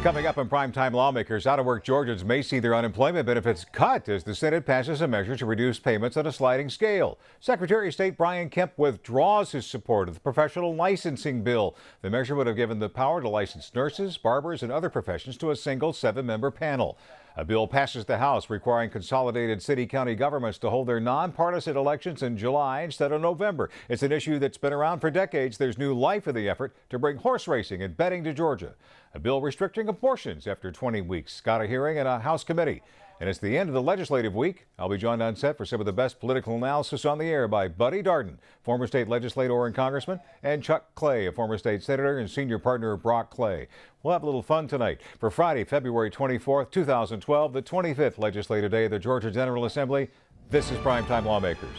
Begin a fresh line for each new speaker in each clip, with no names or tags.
Coming up on Primetime, Lawmakers, out-of-work Georgians may see their unemployment benefits cut as the Senate passes a measure to reduce payments on a sliding scale. Secretary of State Brian Kemp withdraws his support of the professional licensing bill. The measure would have given the power to license nurses, barbers, and other professions to a single 7-member panel. A bill passes the House requiring consolidated city-county governments to hold their nonpartisan elections in July instead of November. It's an issue that's been around for decades. There's new life in the effort to bring horse racing and betting to Georgia. A bill restricting abortions after 20 weeks got a hearing in a House committee. And it's the end of the legislative week. I'll be joined on set for some of the best political analysis on the air by Buddy Darden, former state legislator and congressman, and Chuck Clay, a former state senator and senior partner of Brock Clay. We'll have a little fun tonight. For Friday, February 24th, 2012, the 25th legislative day of the Georgia General Assembly, this is Primetime Lawmakers.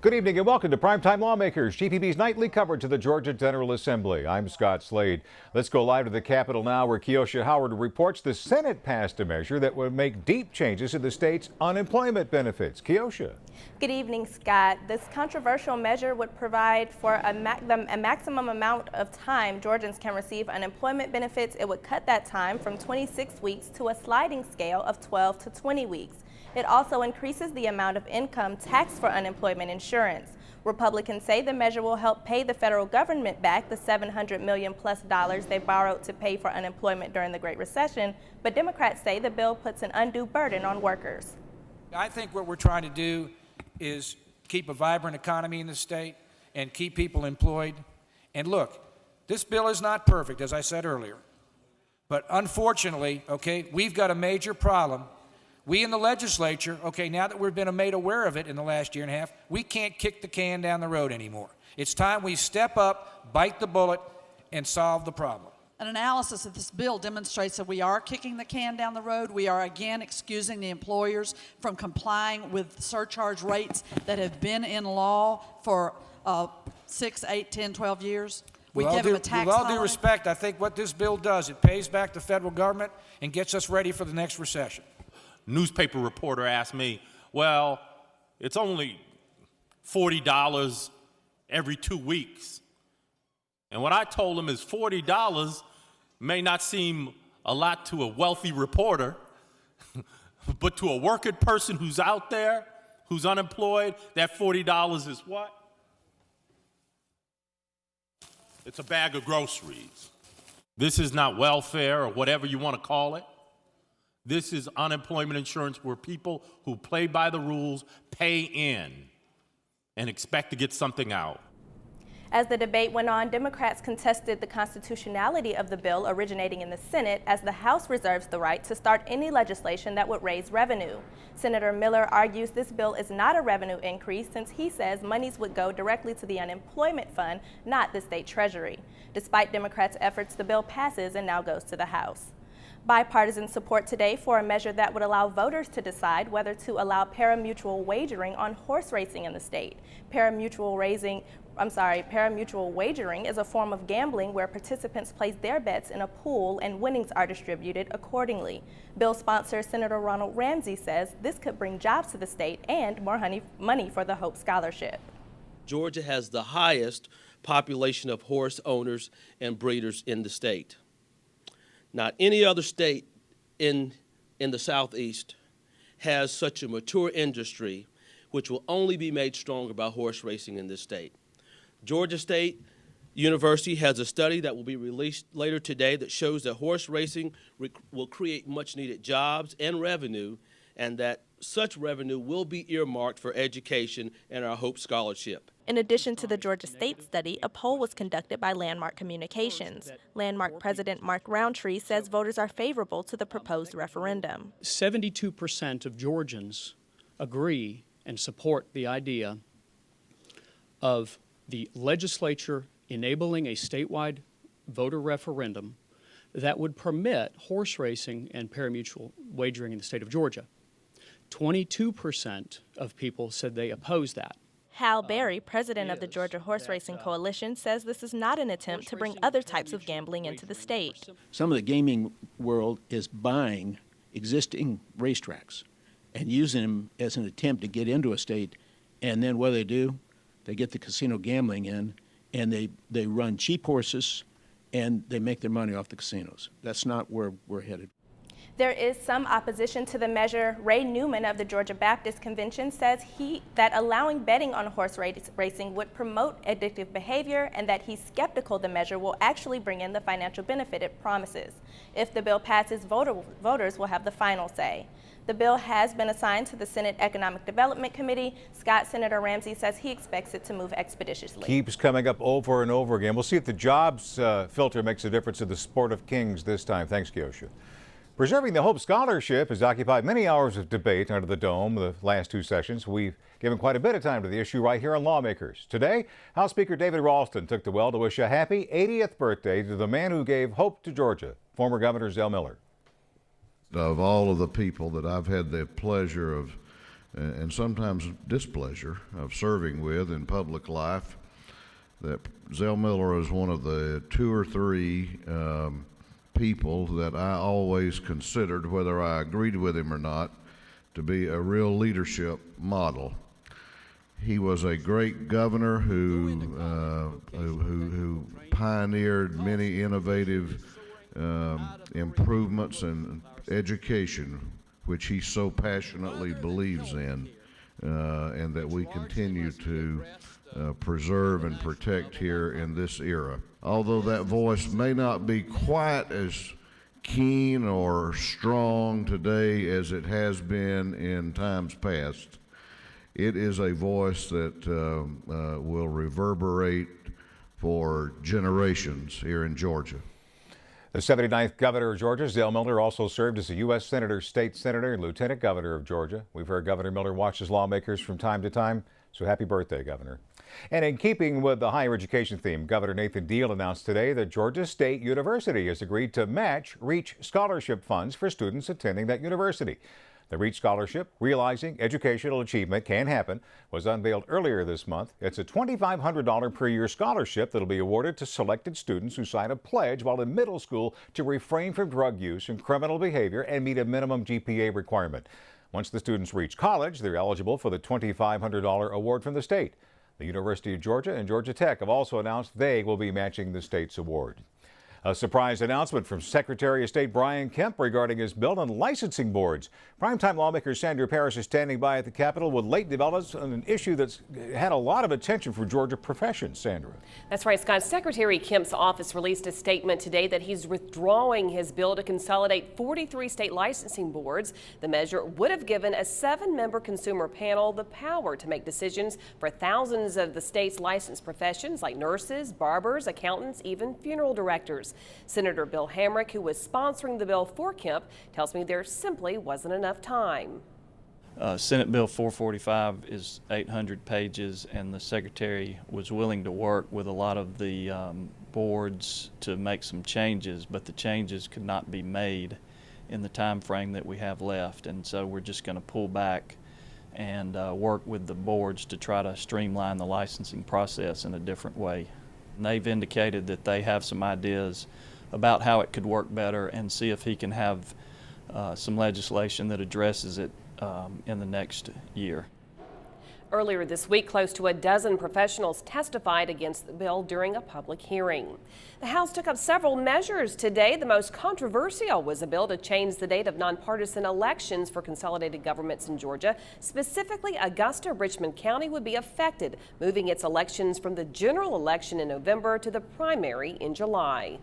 Good evening and welcome to Primetime Lawmakers, GPB's nightly coverage of the Georgia General Assembly. I'm Scott Slade. Let's go live to the Capitol now where Keosha Howard reports the Senate passed a measure that would make deep changes in the state's unemployment benefits. Keosha.
Good evening, Scott. This controversial measure would provide for a maximum amount of time Georgians can receive unemployment benefits. It would cut that time from 26 weeks to a sliding scale of 12 to 20 weeks. It also increases the amount of income taxed for unemployment insurance. Republicans say the measure will help pay the federal government back the $700 million plus they borrowed to pay for unemployment during the Great Recession, but Democrats say the bill puts an undue burden on workers.
I think what we're trying to do is keep a vibrant economy in the state and keep people employed. And look, this bill is not perfect, as I said earlier, but unfortunately, we've got a major problem. We in the legislature, now that we've been made aware of it in the last year and a half, we can't kick the can down the road anymore. It's time we step up, bite the bullet, and solve the problem.
An analysis of this bill demonstrates that we are kicking the can down the road. We are again excusing the employers from complying with surcharge rates that have been in law for 6, 8, 10, 12 years. We give them a tax
with all due respect, I think what this bill does, it pays back the federal government and gets us ready for the next recession.
Newspaper reporter asked me, well, it's only $40 every 2 weeks. And what I told him is $40 may not seem a lot to a wealthy reporter, but to a working person who's out there, who's unemployed, that $40 is what? It's a bag of groceries. This is not welfare or whatever you want to call it. This is unemployment insurance where people who play by the rules pay in and expect to get something out.
As the debate went on, Democrats contested the constitutionality of the bill originating in the Senate, as the House reserves the right to start any legislation that would raise revenue. Senator Miller argues this bill is not a revenue increase, since he says monies would go directly to the unemployment fund, not the state treasury. Despite Democrats' efforts, the bill passes and now goes to the House. Bipartisan support today for a measure that would allow voters to decide whether to allow pari-mutuel wagering on horse racing in the state. Pari-mutuel wagering is a form of gambling where participants place their bets in a pool and winnings are distributed accordingly. Bill sponsor Senator Ronald Ramsey says this could bring jobs to the state and more money for the Hope Scholarship.
Georgia has the highest population of horse owners and breeders in the state. Not any other state in the Southeast has such a mature industry, which will only be made stronger by horse racing in this state. Georgia State University has a study that will be released later today that shows that horse racing will create much needed jobs and revenue, and that such revenue will be earmarked for education and our Hope Scholarship.
In addition to the Georgia State study, a poll was conducted by Landmark Communications. Landmark President Mark Roundtree says voters are favorable to the proposed referendum.
72% of Georgians agree and support the idea of the legislature enabling a statewide voter referendum that would permit horse racing and pari-mutuel wagering in the state of Georgia. 22% of people said they oppose that.
Hal Berry, president of the Georgia Horse Racing Coalition, says this is not an attempt to bring other types of gambling into the state.
Some of the gaming world is buying existing racetracks and using them as an attempt to get into a state, and then what do? they get the casino gambling in, and they run cheap horses, and they make their money off the casinos. That's not where we're headed.
There is some opposition to the measure. Ray Newman of the Georgia Baptist Convention says that allowing betting on horse racing would promote addictive behavior, and that he's skeptical the measure will actually bring in the financial benefit it promises. If the bill passes, voters will have the final say. The bill has been assigned to the Senate Economic Development Committee. Senator Ramsey says he expects it to move expeditiously.
Keeps coming up over and over again. We'll see if the jobs filter makes a difference in the sport of kings this time. Thanks, Kiosha. Preserving the Hope Scholarship has occupied many hours of debate under the dome the last two sessions. We've given quite a bit of time to the issue right here on Lawmakers. Today, House Speaker David Ralston took the well to wish a happy 80th birthday to the man who gave hope to Georgia, former Governor Zell Miller.
Of all of the people that I've had the pleasure of, and sometimes displeasure, of serving with in public life, that Zell Miller is one of the two or three people that I always considered, whether I agreed with him or not, to be a real leadership model. He was a great governor who pioneered many innovative improvements in education, which he so passionately believes in, and that we continue to preserve and protect here in this era. Although that voice may not be quite as keen or strong today as it has been in times past, it is a voice that will reverberate for generations here in Georgia.
The 79th governor of Georgia, Zell Miller, also served as a U.S. Senator, State Senator, and Lieutenant Governor of Georgia. We've heard Governor Miller watches lawmakers from time to time, so happy birthday, Governor. And in keeping with the higher education theme, Governor Nathan Deal announced today that Georgia State University has agreed to match REACH scholarship funds for students attending that university. The REACH scholarship, Realizing Educational Achievement Can Happen, was unveiled earlier this month. It's a $2,500 per year scholarship that will be awarded to selected students who sign a pledge while in middle school to refrain from drug use and criminal behavior and meet a minimum GPA requirement. Once the students reach college, they're eligible for the $2,500 award from the state. The University of Georgia and Georgia Tech have also announced they will be matching the state's award. A surprise announcement from Secretary of State Brian Kemp regarding his bill on licensing boards. Primetime lawmaker Sandra Parrish is standing by at the Capitol with late developments on an issue that's had a lot of attention for Georgia professions. Sandra.
That's right, Scott. Secretary Kemp's office released a statement today that he's withdrawing his bill to consolidate 43 state licensing boards. The measure would have given a 7-member consumer panel the power to make decisions for thousands of the state's licensed professions like nurses, barbers, accountants, even funeral directors. Senator Bill Hamrick, who was sponsoring the bill for Kemp, tells me there simply wasn't enough time.
Senate Bill 445 is 800 pages, and the Secretary was willing to work with a lot of the boards to make some changes, but the changes could not be made in the time frame that we have left. And so we're just going to pull back and work with the boards to try to streamline the licensing process in a different way. And they've indicated that they have some ideas about how it could work better, and see if he can have some legislation that addresses it in the next year.
Earlier this week, close to a dozen professionals testified against the bill during a public hearing. The House took up several measures today. The most controversial was a bill to change the date of nonpartisan elections for consolidated governments in Georgia. Specifically, Augusta-Richmond County would be affected, moving its elections from the general election in November to the primary in July.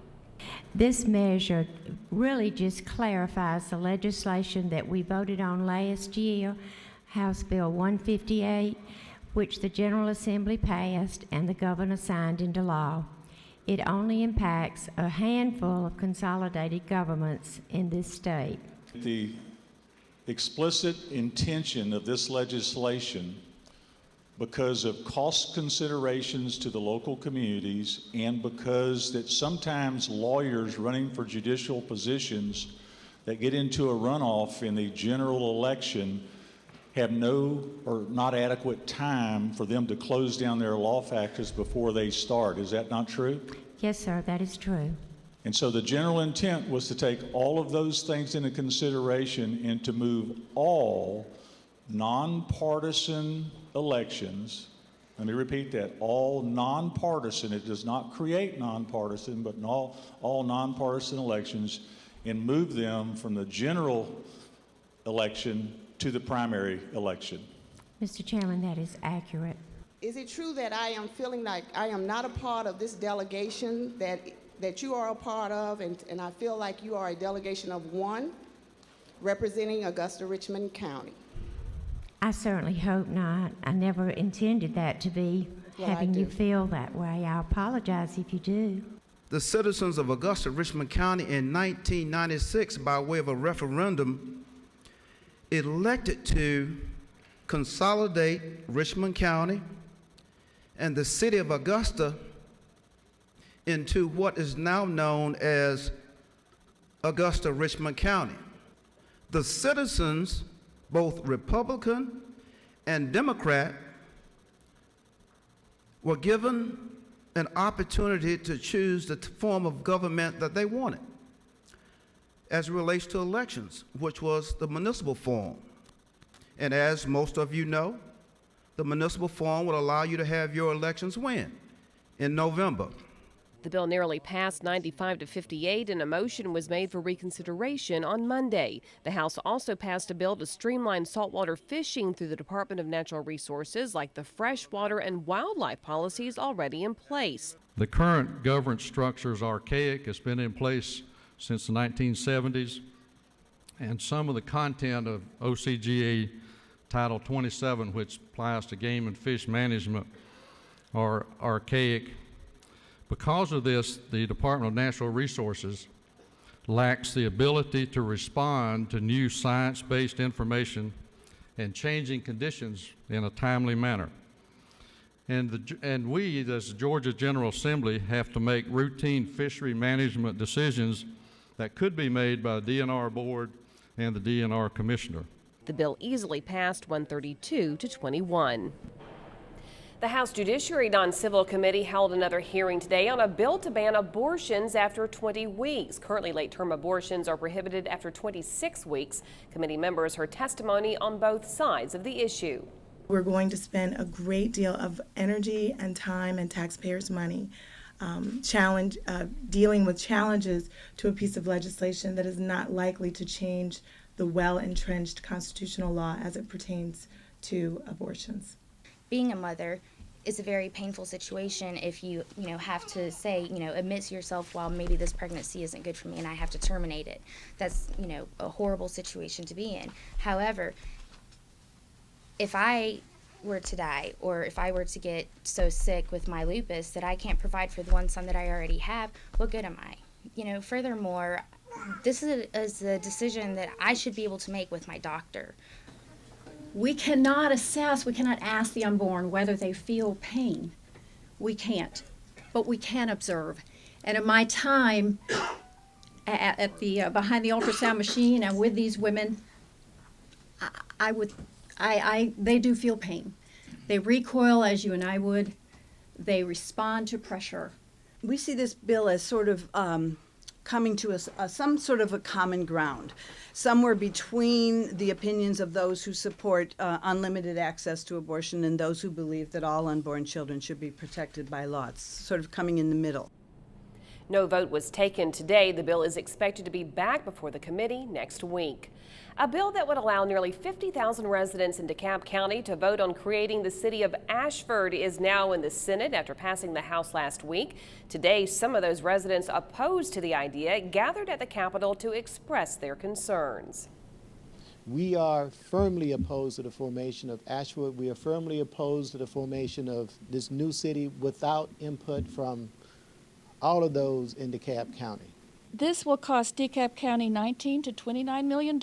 This measure really just clarifies the legislation that we voted on last year, House Bill 158, which the General Assembly passed and the governor signed into law. It only impacts a handful of consolidated governments in this state.
The explicit intention of this legislation, because of cost considerations to the local communities, and because that sometimes lawyers running for judicial positions that get into a runoff in the general election have no or not adequate time for them to close down their law practice before they start. Is that not true?
Yes, sir, that is true.
And so the general intent was to take all of those things into consideration and to move all nonpartisan elections Let me repeat that, all nonpartisan, it does not create nonpartisan, but all nonpartisan elections, and move them from the general election to the primary election.
Mr. Chairman, that is accurate.
Is it true that I am feeling like I am not a part of this delegation that you are a part of, and I feel like you are a delegation of one representing Augusta-Richmond County?
I certainly hope not. I never intended that to be having you feel that way. I apologize if you do.
The citizens of Augusta-Richmond County in 1996, by way of a referendum, elected to consolidate Richmond County and the city of Augusta into what is now known as Augusta-Richmond County. The citizens, both Republican and Democrat, were given an opportunity to choose the form of government that they wanted as it relates to elections, which was the municipal form. And as most of you know, the municipal form would allow you to have your elections when? In November.
The bill nearly passed 95 to 58, and a motion was made for reconsideration on Monday. The House also passed a bill to streamline saltwater fishing through the Department of Natural Resources, like the freshwater and wildlife policies already in place.
The current governance structure is archaic. It's been in place since the 1970s, and some of the content of OCGA Title 27, which applies to game and fish management, are archaic. Because of this, the Department of Natural Resources lacks the ability to respond to new science-based information and changing conditions in a timely manner. And we, as the Georgia General Assembly, have to make routine fishery management decisions that could be made by the DNR Board and the DNR Commissioner.
The bill easily passed 132 to 21. The House Judiciary Non-Civil Committee held another hearing today on a bill to ban abortions after 20 weeks. Currently, late-term abortions are prohibited after 26 weeks. Committee members heard testimony on both sides of the issue.
We're going to spend a great deal of energy and time and taxpayers' money dealing with challenges to a piece of legislation that is not likely to change the well-entrenched constitutional law as it pertains to abortions.
Being a mother is a very painful situation if you have to say, admit to yourself, well, maybe this pregnancy isn't good for me and I have to terminate it. That's, a horrible situation to be in. However, if I were to die, or if I were to get so sick with my lupus that I can't provide for the one son that I already have, what good am I? Furthermore, this is a decision that I should be able to make with my doctor.
We cannot ask the unborn whether they feel pain. We can't, but we can observe. And in my time at the behind the ultrasound machine and with these women, they do feel pain. They recoil as you and I would. They respond to pressure.
We see this bill as sort of coming to some sort of a common ground, somewhere between the opinions of those who support unlimited access to abortion and those who believe that all unborn children should be protected by law. It's sort of coming in the middle.
No vote was taken today. The bill is expected to be back before the committee next week. A bill that would allow nearly 50,000 residents in DeKalb County to vote on creating the city of Ashford is now in the Senate after passing the House last week. Today, some of those residents opposed to the idea gathered at the Capitol to express their concerns.
We are firmly opposed to the formation of Ashford. We are firmly opposed to the formation of this new city without input from all of those in DeKalb County.
This will cost DeKalb County $19 to $29 million,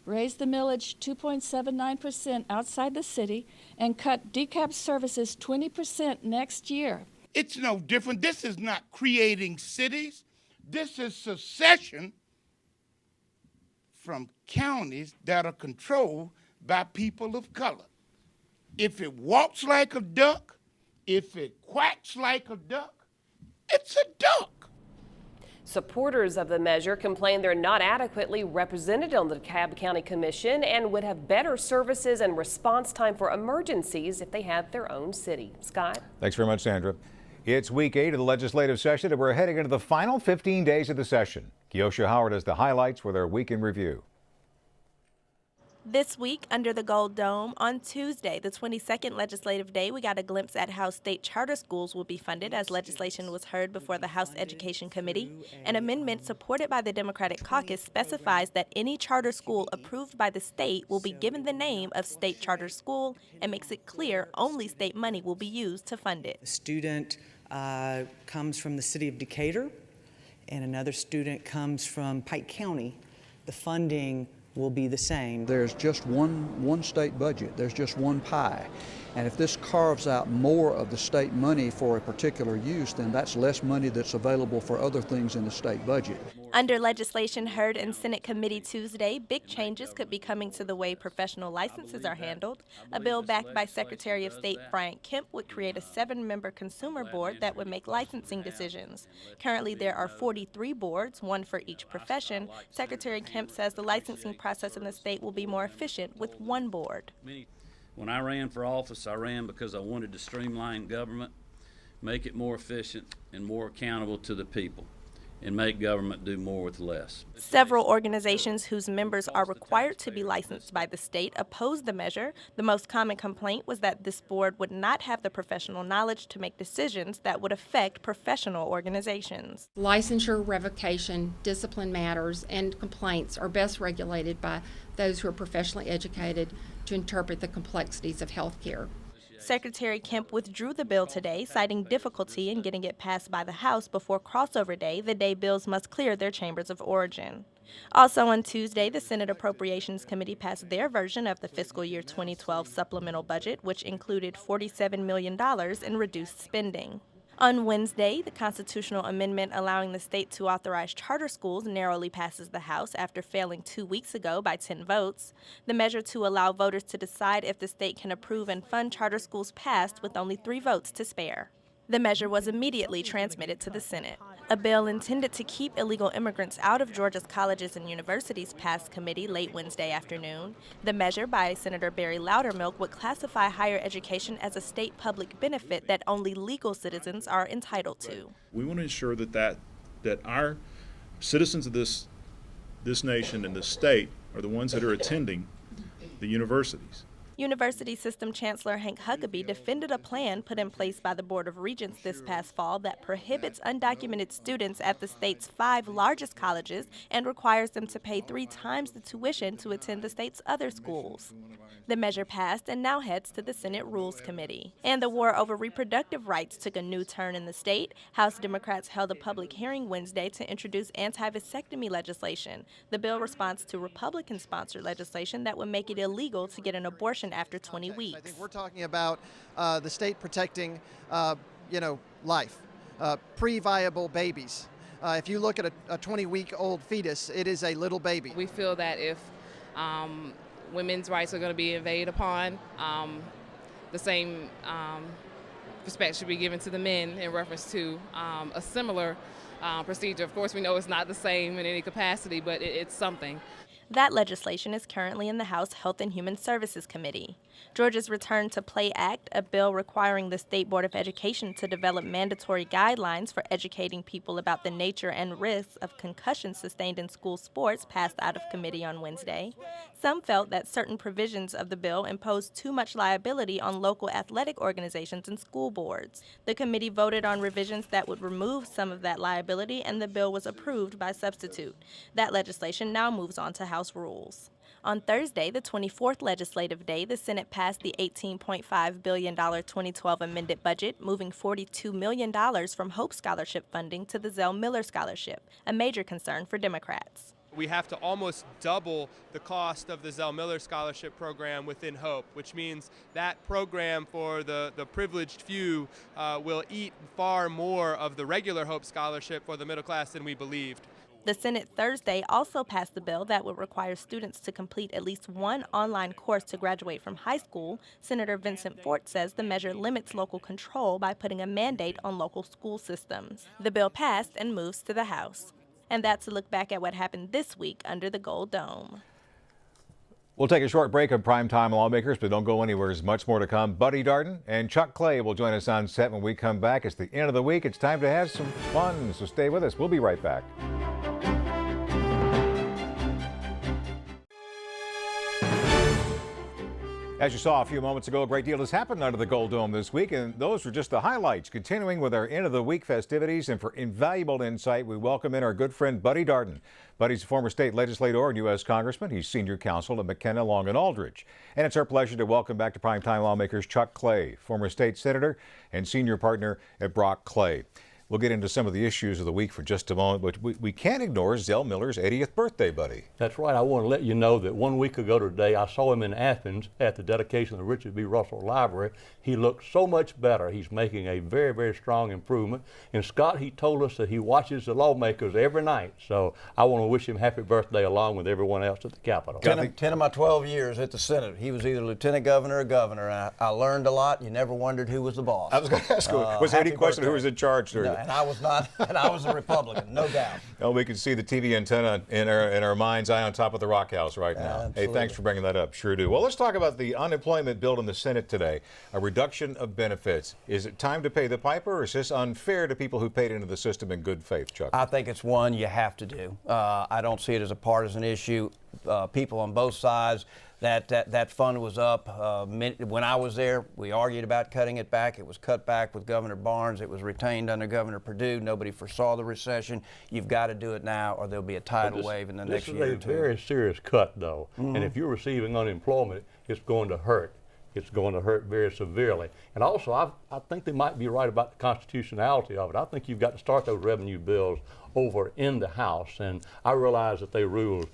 raise the millage 2.79% outside the city, and cut DeKalb services 20% next year.
It's no different. This is not creating cities. This is secession from counties that are controlled by people of color. If it walks like a duck, if it quacks like a duck, it's a duck.
Supporters of the measure complain they're not adequately represented on the DeKalb County Commission and would have better services and response time for emergencies if they had their own city. Scott?
Thanks very much, Sandra. It's week 8 of the legislative session, and we're heading into the final 15 days of the session. Keosha Howard has the highlights with our week in review.
This week, under the Gold Dome, on Tuesday, the 22nd legislative day, we got a glimpse at how state charter schools will be funded as legislation was heard before the House Education Committee. An amendment supported by the Democratic caucus specifies that any charter school approved by the state will be given the name of state charter school and makes it clear only state money will be used to fund it.
A student comes from the city of Decatur and another student comes from Pike County. The funding will be the same.
There's just one state budget. There's just one pie. And if this carves out more of the state money for a particular use, then that's less money that's available for other things in the state budget.
Under legislation heard in Senate Committee Tuesday, big changes could be coming to the way professional licenses are handled. A bill backed by Secretary of State Brian Kemp would create a 7-member consumer board that would make licensing decisions. Currently, there are 43 boards, one for each profession. Secretary Kemp says the licensing process in the state will be more efficient with one board.
When I ran for office, I ran because I wanted to streamline government, make it more efficient and more accountable to the people, and make government do more with less.
Several organizations whose members are required to be licensed by the state opposed the measure. The most common complaint was that this board would not have the professional knowledge to make decisions that would affect professional organizations.
Licensure, revocation, discipline matters, and complaints are best regulated by those who are professionally educated to interpret the complexities of health care.
Secretary Kemp withdrew the bill today, citing difficulty in getting it passed by the House before crossover day, the day bills must clear their chambers of origin. Also on Tuesday, the Senate Appropriations Committee passed their version of the fiscal year 2012 supplemental budget, which included $47 million in reduced spending. On Wednesday, the constitutional amendment allowing the state to authorize charter schools narrowly passes the House after failing 2 weeks ago by 10 votes. The measure to allow voters to decide if the state can approve and fund charter schools passed with only 3 votes to spare. The measure was immediately transmitted to the Senate. A bill intended to keep illegal immigrants out of Georgia's colleges and universities passed committee late Wednesday afternoon. The measure by Senator Barry Loudermilk would classify higher education as a state public benefit that only legal citizens are entitled to.
We want to ensure that our citizens of this nation and this state are the ones that are attending the universities.
University System Chancellor Hank Huckabee defended a plan put in place by the Board of Regents this past fall that prohibits undocumented students at the state's 5 largest colleges and requires them to pay 3 times the tuition to attend the state's other schools. The measure passed and now heads to the Senate Rules Committee. And the war over reproductive rights took a new turn in the state. House Democrats held a public hearing Wednesday to introduce anti-vasectomy legislation. The bill responds to Republican-sponsored legislation that would make it illegal to get an abortion after 20 weeks.
I think we're talking about the state protecting, life, pre-viable babies. If you look at a 20-week-old fetus, it is a little baby.
We feel that if women's rights are going to be invaded upon, the same respect should be given to the men in reference to a similar procedure. Of course, we know it's not the same in any capacity, but it's something.
That legislation is currently in the House Health and Human Services Committee. Georgia's Return to Play Act, a bill requiring the State Board of Education to develop mandatory guidelines for educating people about the nature and risks of concussions sustained in school sports, passed out of committee on Wednesday. Some felt that certain provisions of the bill imposed too much liability on local athletic organizations and school boards. The committee voted on revisions that would remove some of that liability, and the bill was approved by substitute. That legislation now moves on to House rules. On Thursday, the 24th legislative day, the Senate passed the $18.5 billion 2012 amended budget, moving $42 million from Hope Scholarship funding to the Zell Miller Scholarship, a major concern for Democrats.
We have to almost double the cost of the Zell Miller Scholarship program within Hope, which means that program for the privileged few will eat far more of the regular Hope Scholarship for the middle class than we believed.
The Senate Thursday also passed the bill that would require students to complete at least one online course to graduate from high school. Senator Vincent Fort says the measure limits local control by putting a mandate on local school systems. The bill passed and moves to the House. And that's a look back at what happened this week under the Gold Dome.
We'll take a short break of Primetime Lawmakers, but don't go anywhere. There's much more to come. Buddy Darden and Chuck Clay will join us on set when we come back. It's the end of the week. It's time to have some fun, so stay with us. We'll be right back. As you saw a few moments ago, a great deal has happened under the Gold Dome this week, and those were just the highlights. Continuing with our end of the week festivities, and for invaluable insight, we welcome in our good friend Buddy Darden. Buddy's a former state legislator and U.S. Congressman. He's senior counsel at McKenna, Long, and Aldrich. And it's our pleasure to welcome back to Primetime Lawmakers Chuck Clay, former state senator and senior partner at Brock Clay. We'll get into some of the issues of the week for just a moment, but we can't ignore Zell Miller's 80th birthday, Buddy.
That's right. I want to let you know that 1 week ago today, I saw him in Athens at the dedication of the Richard B. Russell Library. He looked so much better. He's making a very, very strong improvement. And Scott, he told us that he watches the Lawmakers every night. So I want to wish him happy birthday along with everyone else at the Capitol.
10 of my 12 years at the Senate, he was either lieutenant governor or governor. And I learned a lot. You never wondered who was the boss.
I was going to ask, was there any question who was in charge?
No, and I was not, and I was a Republican, no doubt.
Well, we can see the TV antenna in our mind's eye on top of the Rock House right now.
Absolutely.
Hey, thanks for bringing that up. Sure do. Well, let's talk about the unemployment bill in the Senate today, a reduction of benefits. Is it time to pay the piper, or is this unfair to people who paid into the system in good faith, Chuck?
I think it's one you have to do. I don't see it as a partisan issue. People on both sides, that fund was up. When I was there, we argued about cutting it back. It was cut back with Governor Barnes. It was retained under Governor Perdue. Nobody foresaw the recession. You've got to do it now, or there'll be a tidal wave in the next year or two.
This is a very serious cut, though. And if you're receiving unemployment, it's going to hurt. It's going to hurt very severely. And also, I think they might be right about the constitutionality of it. I think you've got to start those revenue bills over in the House. And I realize that they rule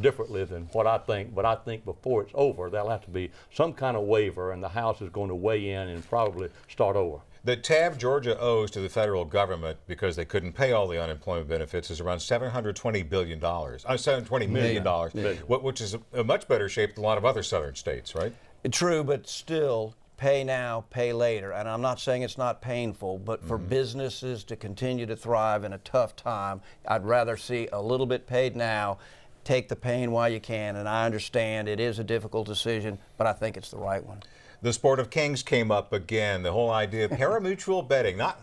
differently than what I think, but I think before it's over, there'll have to be some kind of waiver, and the House is going to weigh in and probably start over.
The tab Georgia owes to the federal government because they couldn't pay all the unemployment benefits is around $720 billion, $720 million, which is a much better shape than a lot of other southern states, right?
True, but still, pay now, pay later. And I'm not saying it's not painful, but for businesses to continue to thrive in a tough time, I'd rather see a little bit paid now. Take the pain while you can, and I understand it is a difficult decision, but I think it's the right one.
The sport of kings came up again. The whole idea of parimutuel betting, not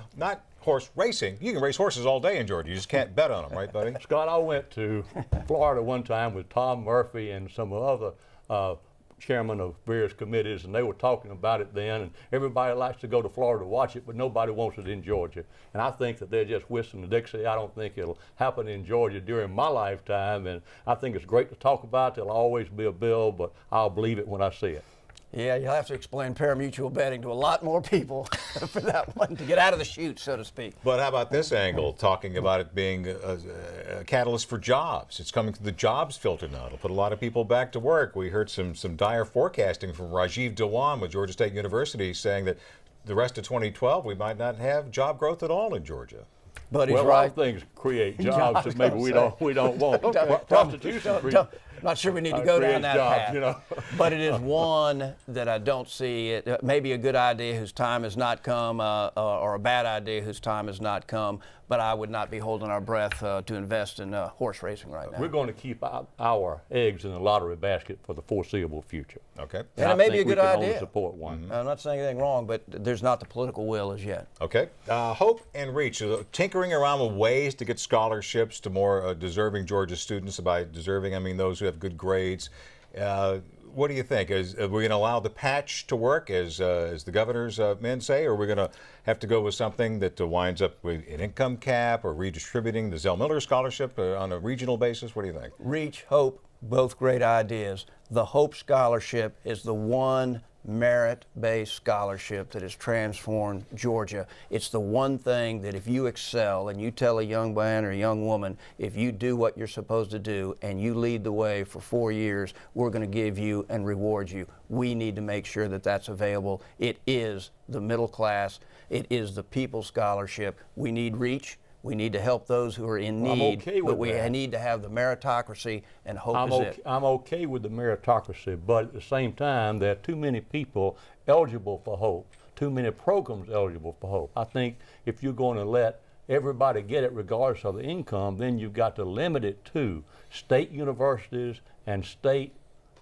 horse racing. You can race horses all day in Georgia. You just can't bet on them, right, buddy?
Scott, I went to Florida one time with Tom Murphy and some other chairman of various committees, and they were talking about it then, and everybody likes to go to Florida to watch it, but nobody wants it in Georgia. And I think that they're just whistling the Dixie. I don't think it'll happen in Georgia during my lifetime, and I think it's great to talk about. There'll always be a bill, but I'll believe it when I see it.
Yeah, you'll have to explain parimutuel betting to a lot more people for that one to get out of the chute, so to speak.
But how about this angle, talking about it being a catalyst for jobs? It's coming through the jobs filter now. It'll put a lot of people back to work. We heard some dire forecasting from Rajiv Dewan with Georgia State University saying that the rest of 2012 we might not have job growth at all in Georgia.
But he's
well,
right.
A lot of things create jobs that maybe we don't want. Prostitution.
Not sure we need to go down that path.
You know?
But it is one that I don't see. It maybe a good idea whose time has not come, or a bad idea whose time has not come. But I would not be holding our breath to invest in horse racing right now.
We're going to keep our eggs in the lottery basket for the foreseeable future.
Okay.
And it may be a good idea.
Only support one.
I'm not saying anything wrong, but there's not the political will as yet.
Okay. Hope and reach. Tinkering around with ways to get scholarships to more deserving Georgia students. By deserving, I mean those who have good grades. What do you think? Are we going to allow the patch to work, as the governor's men say, or are we going to have to go with something that winds up with an income cap or redistributing the Zell Miller Scholarship on a regional basis? What do you think?
Reach, Hope, both great ideas. The Hope Scholarship is the one merit-based scholarship that has transformed Georgia. It's the one thing that if you excel and you tell a young man or a young woman, if you do what you're supposed to do and you lead the way for 4 years, we're going to give you and reward you. We need to make sure that that's available. It is the middle class. It is the People's Scholarship. We need reach. We need to help those who are in need, but we need to have the meritocracy, and Hope is it.
I'm okay with the meritocracy, but at the same time, there are too many people eligible for Hope, too many programs eligible for Hope. I think if you're going to let everybody get it regardless of the income, then you've got to limit it to state universities and state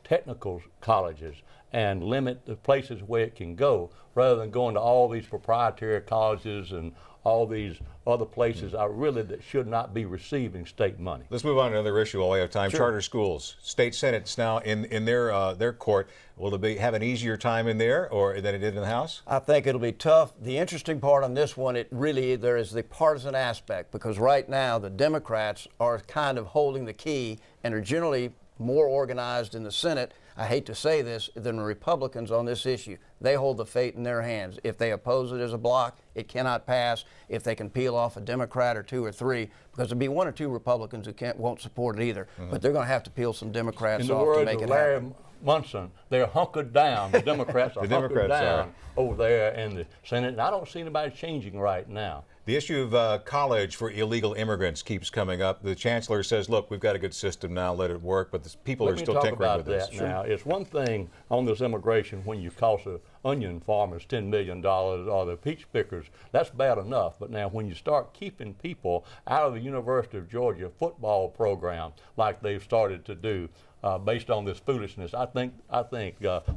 technical colleges and limit the places where it can go, rather than going to all these proprietary colleges and all these other places that should not be receiving state money.
Let's move on to another issue while we have time.
Sure.
Charter schools. State Senate's now in their court. Will it have an easier time in there or than it did in the House?
I think it'll be tough. The interesting part on this one, there is the partisan aspect, because right now the Democrats are kind of holding the key and are generally more organized in the Senate, I hate to say this, than the Republicans on this issue. They hold the fate in their hands. If they oppose it as a block, it cannot pass. If they can peel off a Democrat or two or three, because there'll be one or two Republicans who won't support it either, but they're going to have to peel some Democrats off to make it happen.
Munson, they're hunkered down. The Democrats are hunkered down over there in the Senate, and I don't see anybody changing right now.
The issue of college for illegal immigrants keeps coming up. The chancellor says, look, we've got a good system now, let it work, but the people are still tinkering with this.
Now, it's one thing on this immigration when you cost the onion farmers $10 million or the peach pickers, that's bad enough. But now when you start keeping people out of the University of Georgia football program like they've started to do, based on this foolishness, I think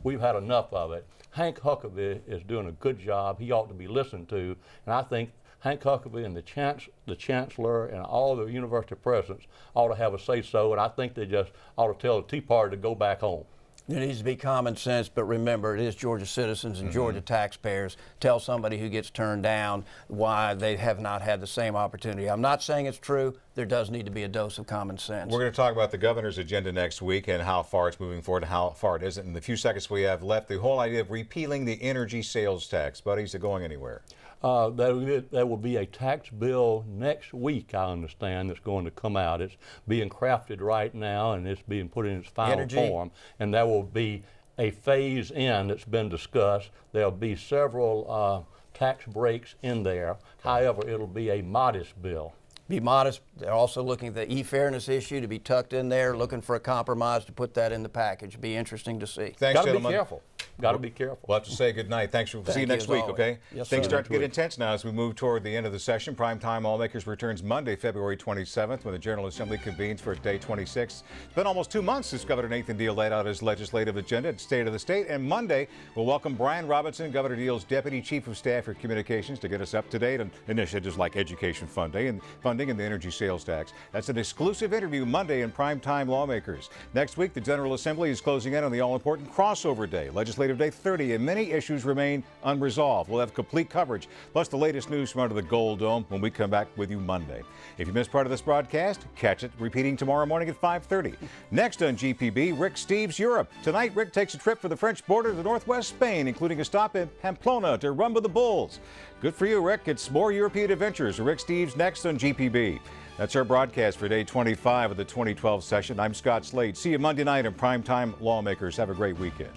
we've had enough of it. Hank Huckabee is doing a good job. He ought to be listened to, and I think Hank Huckabee and the chancellor and all the university presidents ought to have a say-so, and I think they just ought to tell the Tea Party to go back home.
There needs to be common sense, but remember, it is Georgia citizens and Georgia taxpayers. Tell somebody who gets turned down why they have not had the same opportunity. I'm not saying it's true. There does need to be a dose of common sense.
We're going to talk about the governor's agenda next week and how far it's moving forward and how far it isn't. In the few seconds we have left, the whole idea of repealing the energy sales tax. Buddy, is it going anywhere?
There will be a tax bill next week, I understand, that's going to come out. It's being crafted right now, and it's being put in its final form. And there will be a phase in that's been discussed. There'll be several tax breaks in there. However, it'll be a modest bill.
Be modest. They're also looking at the e-fairness issue to be tucked in there, looking for a compromise to put that in the package. Be interesting to see.
Thanks,
gentlemen. Be careful. Got to be careful.
We'll have to say good night. Thanks for see you next week, okay?
Yes,
Things
sir.
start to get intense now as we move toward the end of the session. Primetime Lawmakers returns Monday, February 27th, when the General Assembly convenes for day 26. It's been almost 2 months since Governor Nathan Deal laid out his legislative agenda at State of the State, and Monday we'll welcome Brian Robinson, Governor Deal's Deputy Chief of Staff for Communications, to get us up to date on initiatives like education funding and the energy sales tax. That's an exclusive interview Monday in Primetime Lawmakers. Next week, the General Assembly is closing in on the all-important crossover day, Legislative Day 30, and many issues remain unresolved. We'll have complete coverage, plus the latest news from under the Gold Dome when we come back with you Monday. If you missed part of this broadcast, catch it repeating tomorrow morning at 5:30. Next on GPB, Rick Steves Europe. Tonight, Rick takes a trip for the French border to northwest Spain, including a stop in Pamplona to rumba the bulls. Good for you, Rick. It's more European adventures. Rick Steves next on GPB. That's our broadcast for day 25 of the 2012 session. I'm Scott Slade. See you Monday night in Primetime Lawmakers. Have a great weekend.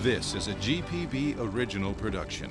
This is a GPB original production.